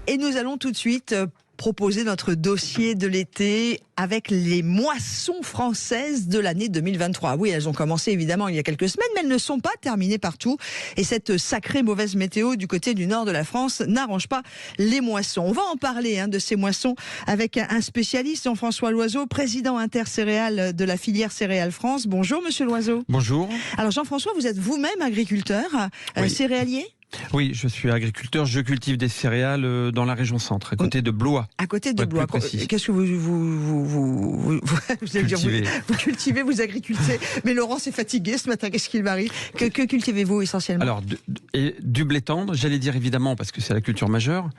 Et nous allons tout de suite proposer notre dossier de l'été avec les moissons françaises de l'année 2023. Oui, elles ont commencé évidemment il y a quelques semaines, mais elles ne sont pas terminées partout. Et cette sacrée mauvaise météo du côté du nord de la France n'arrange pas les moissons. On va en parler de ces moissons avec un spécialiste, Jean-François Loiseau, président intercéréal de la filière Céréales France. Bonjour Monsieur Loiseau. Bonjour. Alors Jean-François, vous êtes vous-même agriculteur, oui. Céréalier ? Oui, je suis agriculteur, je cultive des céréales dans la région centre, à côté de Blois. À côté de Blois. Qu'est-ce que vous cultivez, vous agricultez. Mais Laurent s'est fatigué ce matin, qu'est-ce qu'il m'arrive ? Que cultivez-vous essentiellement ? Alors, du blé tendre, j'allais dire évidemment, parce que c'est la culture majeure.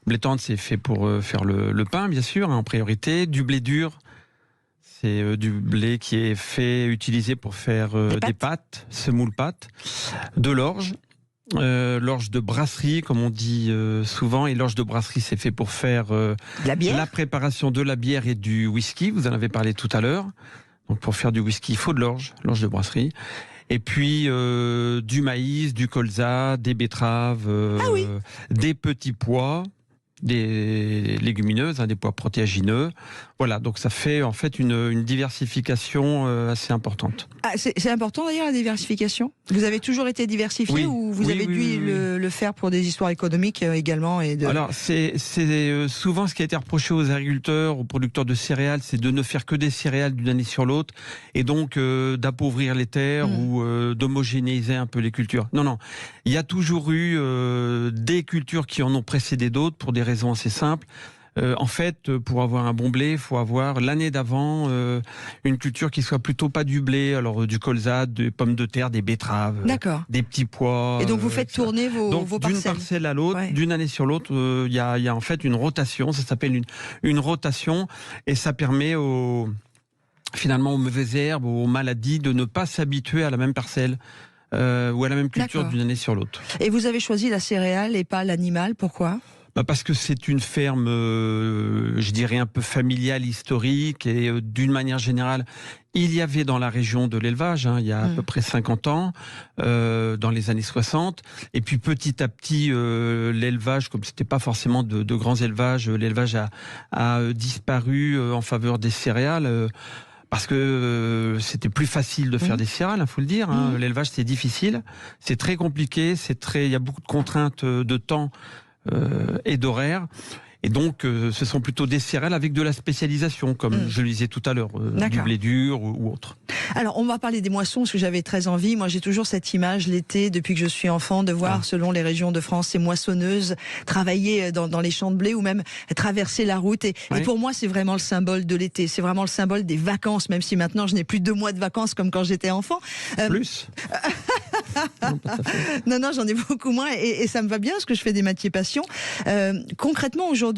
Blé tendre, c'est fait pour faire le pain, bien sûr, en priorité. Du blé dur, c'est du blé qui est utilisé pour faire des pâtes, semoule-pâtes. De l'orge. L'orge de brasserie, comme on dit souvent, et l'orge de brasserie, c'est fait pour faire la préparation de la bière et du whisky. Vous en avez parlé tout à l'heure. Donc, pour faire du whisky, il faut de l'orge de brasserie. Et puis du maïs, du colza, des betteraves, des petits pois, des légumineuses, des pois protéagineux. Voilà, donc ça fait en fait une diversification assez importante. Ah, c'est important d'ailleurs la diversification. Vous avez toujours été diversifié ou vous avez dû le faire pour des histoires économiques également Alors c'est souvent ce qui a été reproché aux agriculteurs, aux producteurs de céréales, c'est de ne faire que des céréales d'une année sur l'autre et donc d'appauvrir les terres ou d'homogénéiser un peu les cultures. Non, il y a toujours eu des cultures qui en ont précédé d'autres pour des raisons assez simples. En fait, pour avoir un bon blé, il faut avoir l'année d'avant une culture qui soit plutôt pas du blé, alors du colza, des pommes de terre, des betteraves, des petits pois. Et donc vous faites tourner vos parcelles. D'une parcelle à l'autre, d'une année sur l'autre, il y a en fait une rotation, ça s'appelle une rotation, et ça permet finalement aux mauvaises herbes, aux maladies de ne pas s'habituer à la même parcelle. Ou à la même culture d'une année sur l'autre. Et vous avez choisi la céréale et pas l'animal, pourquoi ? Parce que c'est une ferme, je dirais, un peu familiale, historique, et d'une manière générale, il y avait dans la région de l'élevage, il y a à peu près 50 ans, dans les années 60, et puis petit à petit, l'élevage, comme c'était pas forcément de grands élevages, l'élevage a disparu en faveur des céréales. Parce que c'était plus facile de faire des céréales, faut le dire. L'élevage, c'est difficile, c'est très compliqué, il y a beaucoup de contraintes de temps et d'horaire. Et donc, ce sont plutôt des céréales avec de la spécialisation, comme je le disais tout à l'heure, du blé dur ou autre. Alors, on va parler des moissons, parce que j'avais très envie. Moi, j'ai toujours cette image, l'été, depuis que je suis enfant, de voir, selon les régions de France, ces moissonneuses travailler dans les champs de blé ou même traverser la route. Et pour moi, c'est vraiment le symbole de l'été. C'est vraiment le symbole des vacances, même si maintenant, je n'ai plus 2 mois de vacances comme quand j'étais enfant. Plus Non, j'en ai beaucoup moins et ça me va bien parce que je fais des métiers passion. Concrètement, aujourd'hui,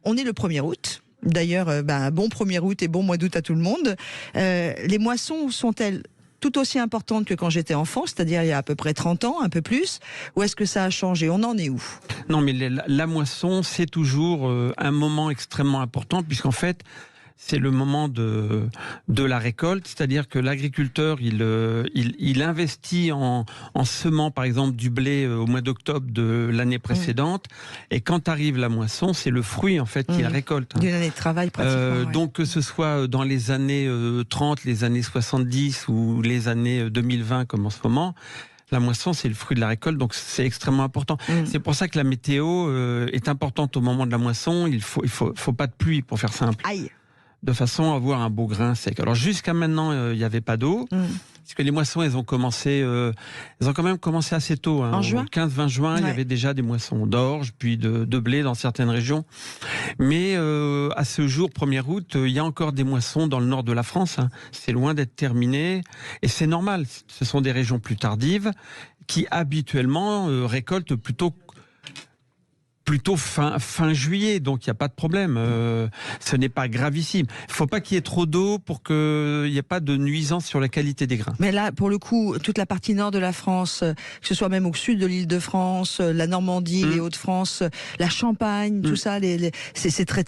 on est le 1er août. D'ailleurs, bon 1er août et bon mois d'août à tout le monde. Les moissons sont-elles tout aussi importantes que quand j'étais enfant, c'est-à-dire il y a à peu près 30 ans, un peu plus, ou est-ce que ça a changé ? On en est où ? Non, mais la moisson, c'est toujours un moment extrêmement important, puisqu'en fait, c'est le moment de la récolte, c'est-à-dire que l'agriculteur, il investit en semant, par exemple, du blé au mois d'octobre de l'année précédente, et quand arrive la moisson, c'est le fruit, en fait, qu'il récolte. D'une année de travail, pratiquement. Donc, que ce soit dans les années 30, les années 70 ou les années 2020, comme en ce moment, la moisson, c'est le fruit de la récolte, donc c'est extrêmement important. C'est pour ça que la météo est importante au moment de la moisson. Il faut pas de pluie, pour faire simple. Aïe. De façon à avoir un beau grain sec. Alors jusqu'à maintenant, il n'y avait pas d'eau, parce que les moissons, elles ont quand même commencé assez tôt. En juin, 15-20 juin, il y avait déjà des moissons d'orge, puis de blé dans certaines régions. Mais à ce jour, 1er août, il y a encore des moissons dans le nord de la France. C'est loin d'être terminé, et c'est normal. Ce sont des régions plus tardives qui habituellement récoltent plutôt fin juillet, donc il n'y a pas de problème. Ce n'est pas gravissime. Il ne faut pas qu'il y ait trop d'eau pour qu'il n'y ait pas de nuisance sur la qualité des grains. Mais là, pour le coup, toute la partie nord de la France, que ce soit même au sud de l'Île-de-France, la Normandie, les Hauts-de-France, la Champagne, tout ça, c'est très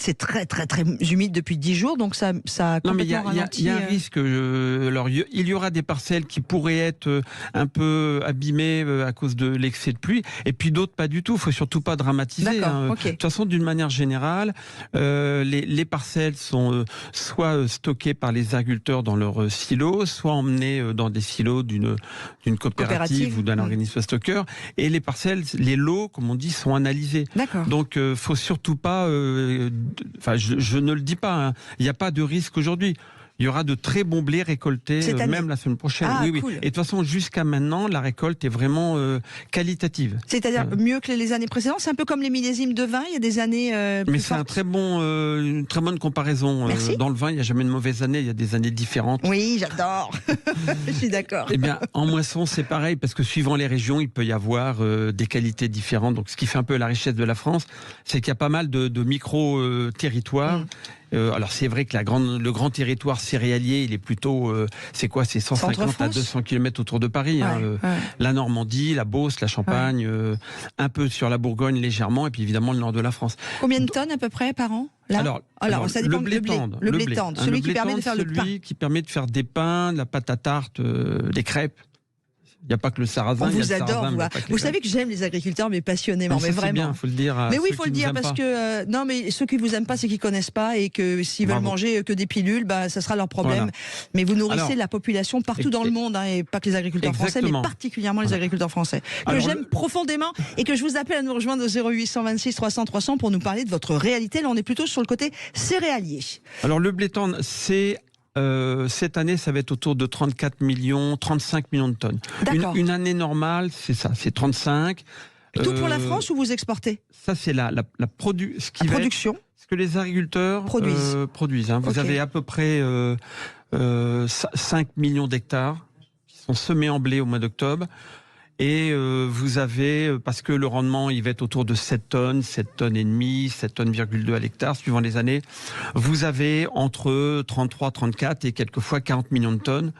humide depuis 10 jours, donc ça a complètement ralenti. Il y a un risque. Alors, il y aura des parcelles qui pourraient être un peu abîmées à cause de l'excès de pluie, et puis d'autres pas du tout. Il ne faut surtout pas dramatiser. préciser. D'accord, ok. De toute façon, d'une manière générale, les parcelles sont soit stockées par les agriculteurs dans leurs silos, soit emmenées dans des silos d'une coopérative ou d'un organisme stockeur. Et les parcelles, les lots, comme on dit, sont analysés. D'accord. Donc, faut surtout pas. Je ne le dis pas. Hein, il n'y a pas de risque aujourd'hui. Il y aura de très bons blés récoltés, même la semaine prochaine. Ah, oui, cool. Et de toute façon, jusqu'à maintenant, la récolte est vraiment qualitative. C'est-à-dire mieux que les années précédentes. C'est un peu comme les millésimes de vin. Il y a des années plus Mais c'est fortes. une très bonne comparaison. Dans le vin, il n'y a jamais de mauvaise année. Il y a des années différentes. Oui, j'adore. Je suis d'accord. Eh bien, en moisson, c'est pareil, parce que suivant les régions, il peut y avoir des qualités différentes. Donc, ce qui fait un peu la richesse de la France, c'est qu'il y a pas mal de micro-territoires. Alors c'est vrai que le grand territoire céréalier, il est plutôt, c'est 150 à 200 km autour de Paris. La Normandie, la Beauce, la Champagne, un peu sur la Bourgogne légèrement, et puis évidemment le nord de la France. Combien de tonnes à peu près par an là? Alors ça dépend. Le blé tendre, celui qui permet de faire le pain. Celui qui permet de faire des pains, de la pâte à tarte, des crêpes. Il n'y a pas que le sarrasin. On vous adore. Vous savez que j'aime les agriculteurs, mais passionnément, mais vraiment. C'est bien, faut le dire. Mais oui, il faut le dire parce que non, mais ceux qui vous aiment pas, c'est qu'ils connaissent pas et que s'ils veulent manger que des pilules, ça sera leur problème. Voilà. Mais vous nourrissez la population partout dans le monde, et pas que les agriculteurs français, mais particulièrement les agriculteurs français que j'aime profondément et que je vous appelle à nous rejoindre au 0826 300 300 pour nous parler de votre réalité. Là, on est plutôt sur le côté céréalier. Alors le blé tendre, c'est cette année, ça va être autour de 35 millions de tonnes. Une année normale, c'est ça, c'est 35. Tout pour la France ou vous exportez? Ça, c'est la production. Ce que les agriculteurs produisent. Vous avez à peu près 5 millions d'hectares qui sont semés en blé au mois d'octobre. Et vous avez, parce que le rendement, il va être autour de 7 tonnes et demie, 7 tonnes,2 à l'hectare, suivant les années. Vous avez entre 33, 34 et quelquefois 40 millions de tonnes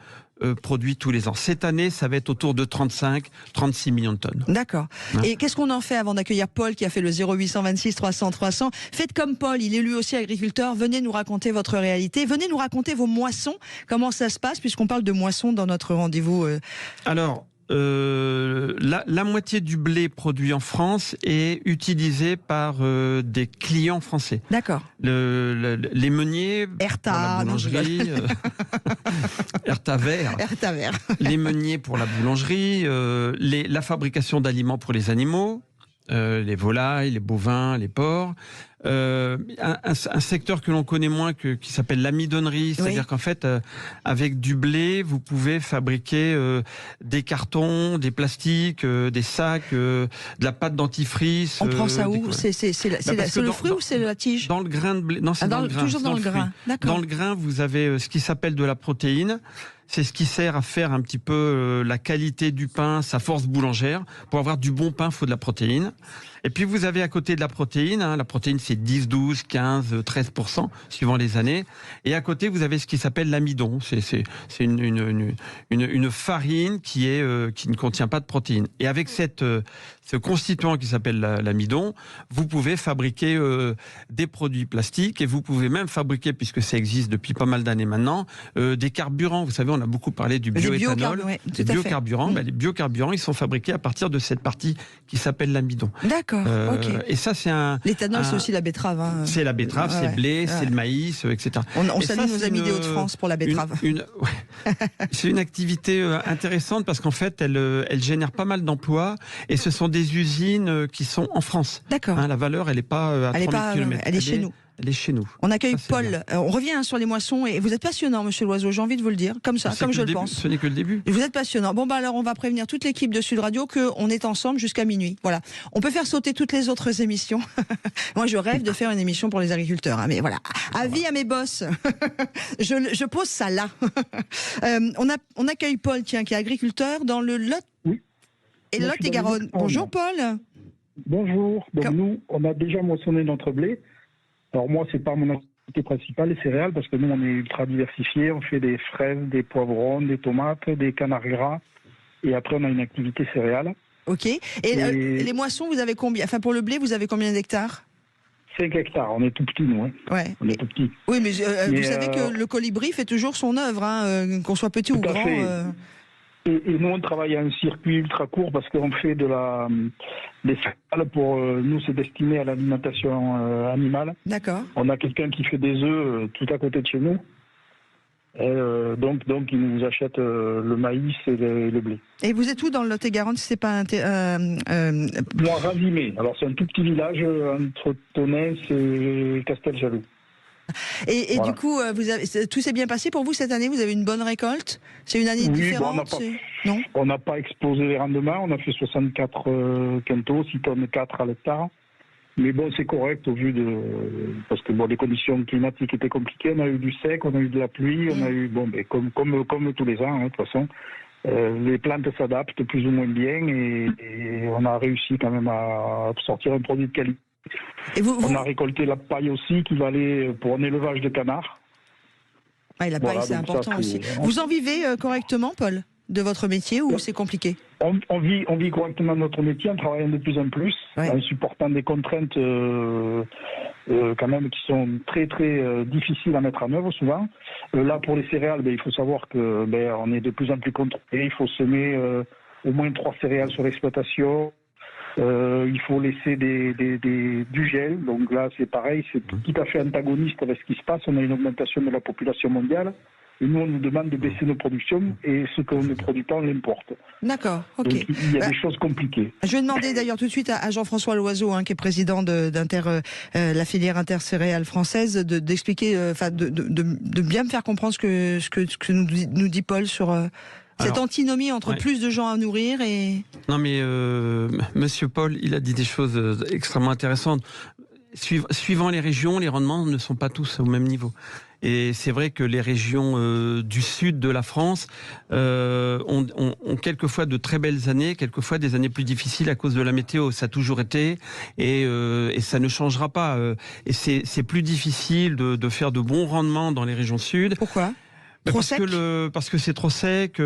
produits tous les ans. Cette année, ça va être autour de 35, 36 millions de tonnes. D'accord. Et qu'est-ce qu'on en fait avant d'accueillir Paul qui a fait le 0826 300 300? Faites comme Paul, il est lui aussi agriculteur. Venez nous raconter votre réalité. Venez nous raconter vos moissons. Comment ça se passe, puisqu'on parle de moissons dans notre rendez-vous. Alors, la moitié du blé produit en France est utilisé par des clients français. D'accord. Les meuniers, Erta, la boulangerie, Erta vert. Les meuniers pour la boulangerie, la fabrication d'aliments pour les animaux, les volailles, les bovins, les porcs. Un secteur que l'on connaît moins qui s'appelle l'amidonnerie, c'est-à-dire qu'en fait, avec du blé, vous pouvez fabriquer des cartons, des plastiques, des sacs, de la pâte dentifrice. On prend ça où? C'est le fruit ou c'est la tige? Dans le grain de blé. Non, c'est dans le grain. Toujours dans le grain. D'accord. Dans le grain, vous avez ce qui s'appelle de la protéine. C'est ce qui sert à faire un petit peu la qualité du pain, sa force boulangère. Pour avoir du bon pain, il faut de la protéine. Et puis vous avez à côté de la protéine, la protéine c'est 10, 12, 15, 13% suivant les années. Et à côté vous avez ce qui s'appelle l'amidon. C'est une farine qui ne contient pas de protéines. Et avec ce constituant qui s'appelle l'amidon, vous pouvez fabriquer des produits plastiques et vous pouvez même fabriquer, puisque ça existe depuis pas mal d'années maintenant, des carburants. Vous savez, on a beaucoup parlé du bioéthanol, des biocarburants. Les biocarburants, ils sont fabriqués à partir de cette partie qui s'appelle l'amidon. D'accord. Et ça, c'est l'éthanol, c'est aussi la betterave. C'est la betterave, c'est le blé, c'est le maïs, etc. On salue nos amis des Hauts-de-France pour la betterave. C'est une activité intéressante parce qu'en fait, elle génère pas mal d'emplois et ce sont des usines qui sont en France. D'accord. La valeur, elle n'est pas à 3000 km. Elle est chez nous. Elle est chez nous. On accueille Paul. On revient sur les moissons et vous êtes passionnant, monsieur Loiseau. J'ai envie de vous le dire, comme ça, comme je le pense. Ce n'est que le début. Vous êtes passionnant. Bon, alors on va prévenir toute l'équipe de Sud Radio qu'on est ensemble jusqu'à minuit. Voilà. On peut faire sauter toutes les autres émissions. Moi, je rêve de faire une émission pour les agriculteurs. Mais voilà. Avis à mes boss. Je pose ça là. On accueille Paul, qui est agriculteur dans le Lot. Oui. Et Lot-et-Garonne. Bonjour, Paul. Bonjour. Donc nous, on a déjà moissonné notre blé. Alors moi, c'est pas mon activité principale, les céréales, parce que nous, on est ultra diversifié. On fait des fraises, des poivrons, des tomates, des canards gras. Et après, on a une activité céréale. Ok. Et les moissons, vous avez combien? Enfin, pour le blé, vous avez combien d'hectares? 5 hectares. On est tout petit, nous. Ouais. On est tout petit. Oui, mais vous savez que le colibri fait toujours son œuvre, qu'on soit petit ou grand. Et nous, on travaille à un circuit ultra court parce qu'on fait des céréales pour nous, c'est destiné à l'alimentation animale. D'accord. On a quelqu'un qui fait des œufs tout à côté de chez nous. Et donc, il nous achète le maïs et le blé. Et vous êtes où dans le Lot-et-Garonne si c'est pas Moi, Ravimé. Alors, c'est un tout petit village entre Tonnes et Casteljaloux. Et Voilà. du coup, tout s'est bien passé pour vous cette année? Vous avez une bonne récolte? C'est une année différente? Non. On n'a pas explosé les rendements. On a fait 64 quintaux, 6 tonnes 4 à l'hectare. Mais bon, c'est correct au vu de... Parce que bon, les conditions climatiques étaient compliquées. On a eu du sec, on a eu de la pluie, on a eu... Bon, ben, comme tous les ans, hein, de toute façon. Les plantes s'adaptent plus ou moins bien et on a réussi quand même à sortir un produit de qualité. Et on a récolté la paille aussi qui va aller pour un élevage de canards. Ouais, la paille, c'est important ça, aussi. Vous en vivez correctement, Paul, de votre métier ou c'est compliqué? On vit correctement notre métier en travaillant de plus en plus, en supportant des contraintes quand même qui sont très très difficiles à mettre en œuvre souvent. Là, pour les céréales, il faut savoir que on est de plus en plus contrôlé. Il faut semer au moins 3 céréales sur l'exploitation. Il faut laisser du gel. Donc là, c'est pareil, c'est tout à fait antagoniste avec ce qui se passe. On a une augmentation de la population mondiale. Et nous, on nous demande de baisser nos productions et ce qu'on ne produit pas, on l'importe. D'accord, ok. Donc, il y a des choses compliquées. Je vais demander d'ailleurs tout de suite à Jean-François Loiseau, qui est président de la filière intercéréale française, d'expliquer, de bien me faire comprendre ce que nous dit Paul sur cette antinomie entre plus de gens à nourrir et... Non mais Monsieur Paul, il a dit des choses extrêmement intéressantes. Suivant les régions, les rendements ne sont pas tous au même niveau. Et c'est vrai que les régions du sud de la France ont quelquefois de très belles années, quelquefois des années plus difficiles à cause de la météo. Ça a toujours été et ça ne changera pas. Et c'est plus difficile de faire de bons rendements dans les régions sud. Pourquoi ? Parce que c'est trop sec,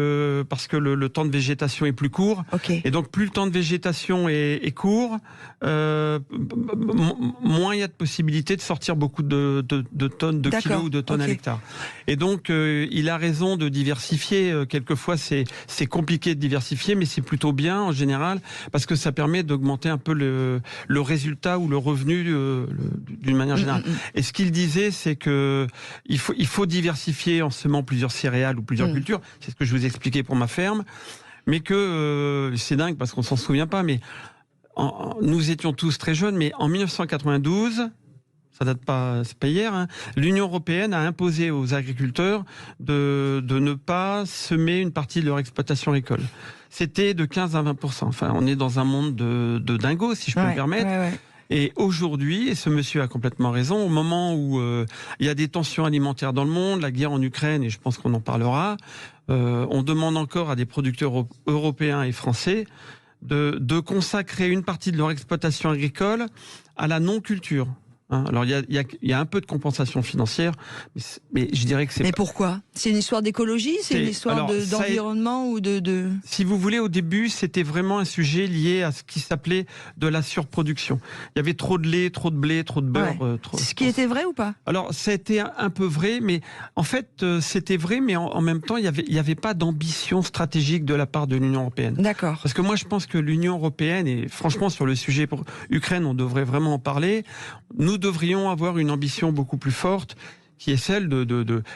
parce que le temps de végétation est plus court. Okay. Et donc plus le temps de végétation est court, moins il y a de possibilités de sortir beaucoup de tonnes, de kilos ou de tonnes à l'hectare. Et donc il a raison de diversifier. Quelquefois c'est compliqué de diversifier, mais c'est plutôt bien en général parce que ça permet d'augmenter un peu le résultat ou le revenu d'une manière générale. Et ce qu'il disait, c'est que il faut diversifier en semant plusieurs céréales ou plusieurs cultures, c'est ce que je vous expliquais pour ma ferme, mais que c'est dingue parce qu'on s'en souvient pas, mais nous étions tous très jeunes, mais en 1992, ça date pas, c'est pas hier, l'Union européenne a imposé aux agriculteurs de ne pas semer une partie de leur exploitation agricole. C'était de 15 à 20%. Enfin, on est dans un monde de dingos, si je peux me permettre. Et aujourd'hui, et ce monsieur a complètement raison, au moment où il y a des tensions alimentaires dans le monde, la guerre en Ukraine, et je pense qu'on en parlera, on demande encore à des producteurs européens et français de consacrer une partie de leur exploitation agricole à la non-culture. Alors il y a un peu de compensation financière, mais je dirais que c'est... Mais pourquoi ? C'est une histoire d'écologie ? C'est une histoire d'environnement ou de... Si vous voulez, au début, c'était vraiment un sujet lié à ce qui s'appelait de la surproduction. Il y avait trop de lait, trop de blé, trop de beurre. Ce qui était vrai ou pas ? Alors ça a été un peu vrai, mais en fait c'était vrai, mais en même temps il y avait pas d'ambition stratégique de la part de l'Union européenne. D'accord. Parce que moi je pense que l'Union européenne, et franchement sur le sujet pour Ukraine, on devrait vraiment en parler. Nous devrions avoir une ambition beaucoup plus forte, qui est celle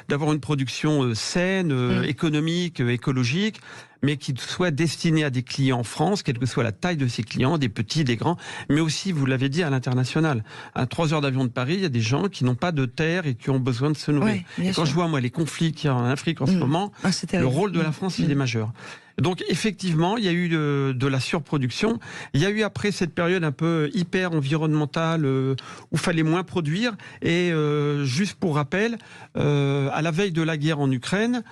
d'avoir une production saine, économique, écologique, mais qui soit destinée à des clients en France, quelle que soit la taille de ces clients, des petits, des grands, mais aussi, vous l'avez dit, à l'international. À 3 heures d'avion de Paris, il y a des gens qui n'ont pas de terre et qui ont besoin de se nourrir. Et quand je vois, moi, les conflits qu'il y a en Afrique en ce moment, le rôle de la France, il est majeur. Donc, effectivement, il y a eu de la surproduction. Il y a eu après cette période un peu hyper environnementale où il fallait moins produire. Et juste pour rappel, à la veille de la guerre en Ukraine,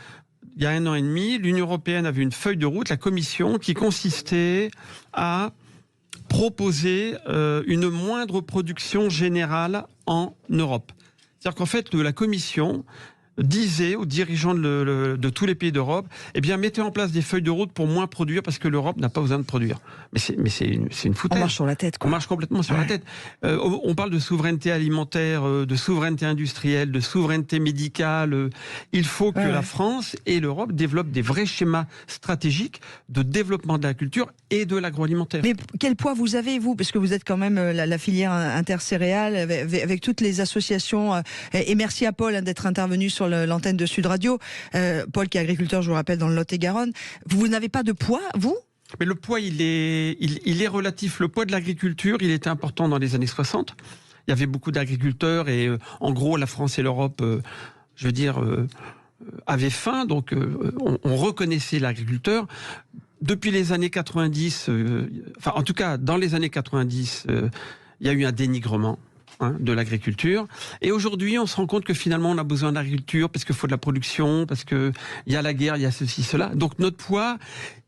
il y a 1 an et demi, l'Union européenne avait une feuille de route, la Commission, qui consistait à proposer une moindre production générale en Europe. C'est-à-dire qu'en fait, la Commission disait aux dirigeants de tous les pays d'Europe, eh bien, mettez en place des feuilles de route pour moins produire parce que l'Europe n'a pas besoin de produire. Mais c'est une foutaise. On marche sur la tête, quoi. On marche complètement sur la tête. On parle de souveraineté alimentaire, de souveraineté industrielle, de souveraineté médicale. Il faut que la France et l'Europe développent des vrais schémas stratégiques de développement de la culture et de l'agroalimentaire. Mais quel poids vous avez, vous? Parce que vous êtes quand même la filière intercéréale avec toutes les associations. Et merci à Paul d'être intervenu sur l'antenne de Sud Radio. Paul qui est agriculteur, je vous rappelle, dans le Lot-et-Garonne. Vous n'avez pas de poids, vous? Mais le poids, il est relatif. Le poids de l'agriculture, il était important dans les années 60. Il y avait beaucoup d'agriculteurs et en gros, la France et l'Europe, avaient faim. Donc, on reconnaissait l'agriculteur. Depuis les années 90, en tout cas, dans les années 90, il y a eu un dénigrement de l'agriculture. Et aujourd'hui, on se rend compte que finalement, on a besoin d'agriculture parce qu'il faut de la production, parce qu'il y a la guerre, il y a ceci, cela. Donc notre poids,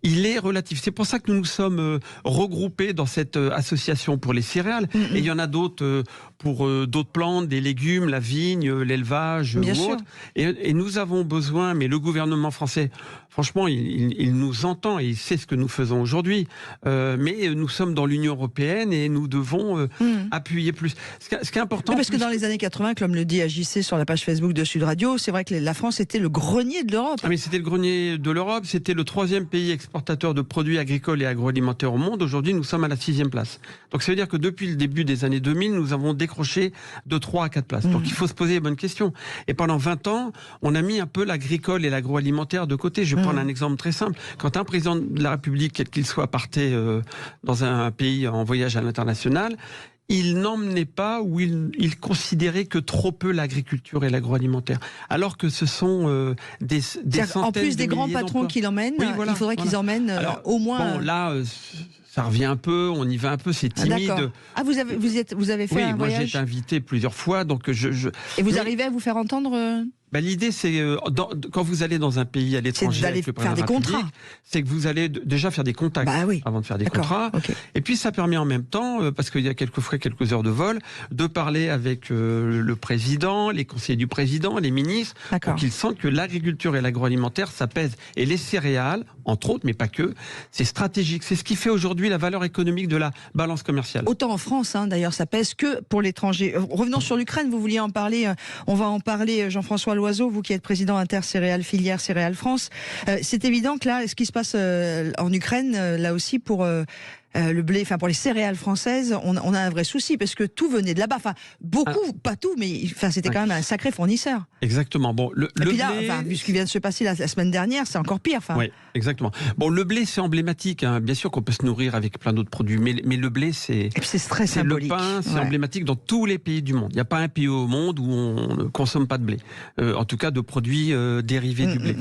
il est relatif. C'est pour ça que nous nous sommes regroupés dans cette association pour les céréales. Et il y en a d'autres pour d'autres plantes, des légumes, la vigne, l'élevage ou autre. Et nous avons besoin, mais le gouvernement français, franchement, il nous entend et il sait ce que nous faisons aujourd'hui. Mais nous sommes dans l'Union européenne et nous devons appuyer plus. Ce qui est important... Oui, parce que dans les années 80, comme le dit AJC sur la page Facebook de Sud Radio, c'est vrai que la France était le grenier de l'Europe. Ah mais c'était le grenier de l'Europe, c'était le 3e pays exportateur de produits agricoles et agroalimentaires au monde. Aujourd'hui, nous sommes à la 6e place. Donc ça veut dire que depuis le début des années 2000, nous avons décroché de 3 à 4 places. Donc il faut se poser les bonnes questions. Et pendant 20 ans, on a mis un peu l'agricole et l'agroalimentaire de côté. Je vais prendre un exemple très simple. Quand un président de la République, quel qu'il soit, partait dans un pays en voyage à l'international, il n'emmenait pas ou il considérait que trop peu l'agriculture et l'agroalimentaire. Alors que ce sont des centaines en plus des grands patrons qui l'emmènent, il faudrait qu'ils emmènent au moins... Bon, là... ça revient un peu, on y va un peu, c'est timide. Vous avez fait un voyage? Oui, moi j'ai été invité plusieurs fois, donc Et vous arrivez à vous faire entendre l'idée, c'est quand vous allez dans un pays à l'étranger, c'est d'aller faire des contrats. C'est que vous allez déjà faire des contacts avant de faire des contrats. Okay. Et puis ça permet en même temps, parce qu'il y a quelquefois quelques heures de vol, de parler avec le président, les conseillers du président, les ministres, pour qu'ils sentent que l'agriculture et l'agroalimentaire, ça pèse. Et les céréales, entre autres, mais pas que, c'est stratégique. C'est ce qui fait aujourd'hui la valeur économique de la balance commerciale. Autant en France, d'ailleurs, ça pèse que pour l'étranger. Revenons sur l'Ukraine, vous vouliez en parler. On va en parler, Jean-François Loiseau, vous qui êtes président intercéréales filière Céréales France. C'est évident que là, ce qui se passe en Ukraine, là aussi pour le blé, enfin pour les céréales françaises, on a un vrai souci parce que tout venait de là-bas. Enfin beaucoup, pas tout, mais c'était quand même un sacré fournisseur. Exactement. Bon, et puis là, vu ce qui vient de se passer la semaine dernière, c'est encore pire. Oui, exactement. Bon, le blé, c'est emblématique. Bien sûr qu'on peut se nourrir avec plein d'autres produits, mais le blé, c'est très symbolique. Le pain, c'est emblématique dans tous les pays du monde. Il n'y a pas un pays au monde où on ne consomme pas de blé. En tout cas, de produits dérivés du blé.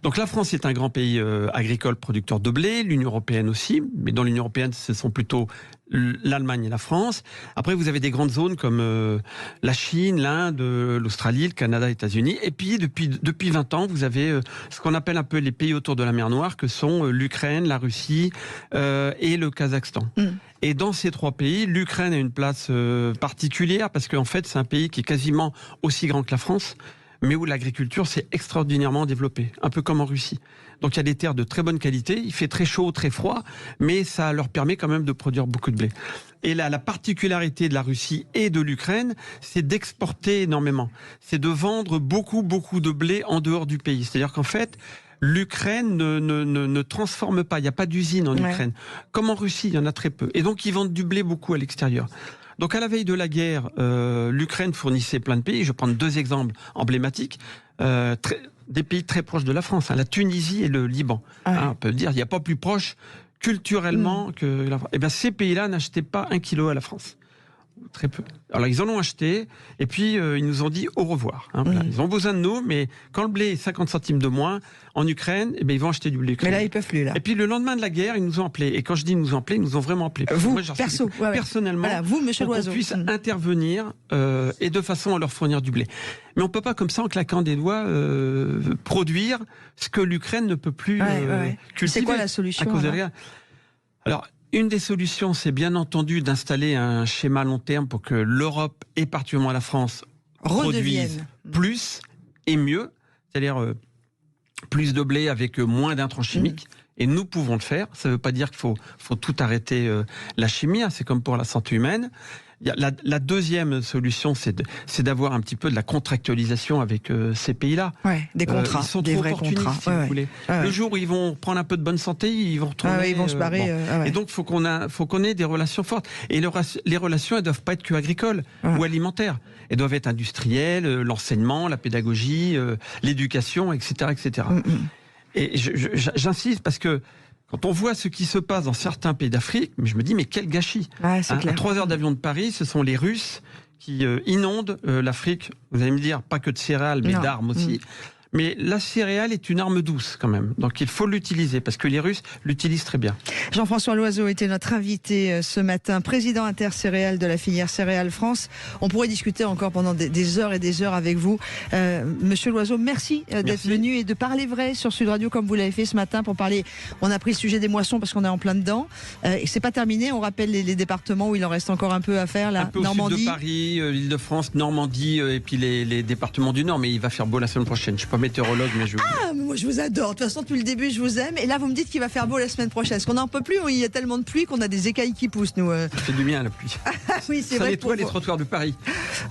Donc la France est un grand pays agricole producteur de blé, l'Union européenne aussi, mais dans l'Union européenne, ce sont plutôt l'Allemagne et la France. Après, vous avez des grandes zones comme la Chine, l'Inde, l'Australie, le Canada, les États-Unis. Et puis, depuis 20 ans, vous avez ce qu'on appelle un peu les pays autour de la mer Noire, que sont l'Ukraine, la Russie et le Kazakhstan. Et dans ces 3 pays, l'Ukraine a une place particulière parce qu'en fait, c'est un pays qui est quasiment aussi grand que la France, mais où l'agriculture s'est extraordinairement développée, un peu comme en Russie. Donc il y a des terres de très bonne qualité, il fait très chaud, très froid, mais ça leur permet quand même de produire beaucoup de blé. Et là, la particularité de la Russie et de l'Ukraine, c'est d'exporter énormément. C'est de vendre beaucoup de blé en dehors du pays. C'est-à-dire qu'en fait, l'Ukraine ne transforme pas, il n'y a pas d'usine en Ukraine. Comme en Russie, il y en a très peu. Et donc ils vendent du blé beaucoup à l'extérieur. Donc à la veille de la guerre, l'Ukraine fournissait plein de pays. Je vais prendre 2 exemples emblématiques. Des pays très proches de la France, la Tunisie et le Liban. On peut dire, il n'y a pas plus proche culturellement que la France. Eh bien, ces pays-là n'achetaient pas 1 kilo à la France. Très peu. Alors ils en ont acheté et puis ils nous ont dit au revoir. Voilà. Ils ont besoin de nous, mais quand le blé est 50 centimes de moins en Ukraine, ils vont acheter du blé ukrainien. Mais là ils peuvent plus là. Et puis le lendemain de la guerre, ils nous ont appelés. Et quand je dis ils nous ont appelés, ils nous ont vraiment appelés. Vous, moi, personnellement, voilà, vous, Monsieur pour Loiseau, qu'on puisse intervenir et de façon à leur fournir du blé. Mais on peut pas comme ça en claquant des doigts produire ce que l'Ukraine ne peut plus cultiver. C'est quoi la solution à cause de la guerre ? Alors une des solutions, c'est bien entendu d'installer un schéma long terme pour que l'Europe et particulièrement la France produisent plus et mieux, c'est-à-dire plus de blé avec moins d'intrants chimiques. Et nous pouvons le faire. Ça ne veut pas dire qu'il faut tout arrêter la chimie. C'est comme pour la santé humaine. La deuxième solution, c'est d'avoir un petit peu de la contractualisation avec ces pays-là. Ouais, des contrats, ils sont des trop vrais opportunistes, contrats. si vous voulez. Le jour où ils vont prendre un peu de bonne santé, ils vont retourner. Ils vont se barrer. Et donc, faut qu'on ait des relations fortes. Et les relations, elles doivent pas être que agricoles ou alimentaires. Elles doivent être industrielles, l'enseignement, la pédagogie, l'éducation, etc., etc. Et j'insiste parce que quand on voit ce qui se passe dans certains pays d'Afrique, je me dis, mais quel gâchis. À 3 heures d'avion de Paris, ce sont les Russes qui inondent l'Afrique. Vous allez me dire, pas que de céréales, mais d'armes aussi. Mais la céréale est une arme douce quand même. Donc il faut l'utiliser parce que les Russes l'utilisent très bien. Jean-François Loiseau était notre invité ce matin, président intercéréales de la filière Céréales France. On pourrait discuter encore pendant des heures et des heures avec vous. Monsieur Loiseau, merci d'être venu et de parler vrai sur Sud Radio comme vous l'avez fait ce matin pour parler. On a pris le sujet des moissons parce qu'on est en plein dedans. Et c'est pas terminé. On rappelle les départements où il en reste encore un peu à faire. Là, un peu Normandie. Au sud de Paris, l'Île-de-France, Normandie et puis les départements du Nord. Mais il va faire beau la semaine prochaine. Je suis pas météorologue, mais moi je vous adore. De toute façon, depuis le début, je vous aime. Et là, vous me dites qu'il va faire beau la semaine prochaine. Parce qu'on n'en peut plus. Il y a tellement de pluie qu'on a des écailles qui poussent, nous. Ça fait du bien, la pluie. Oui, c'est ça vrai. nettoie les trottoirs de Paris.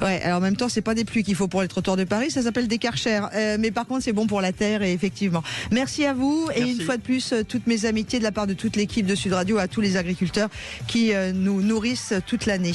Ouais, alors en même temps, c'est pas des pluies qu'il faut pour les trottoirs de Paris. Ça s'appelle des Karcher. Mais par contre, c'est bon pour la terre. Et effectivement. Merci à vous. Merci. Et une fois de plus, toutes mes amitiés de la part de toute l'équipe de Sud Radio à tous les agriculteurs qui nous nourrissent toute l'année.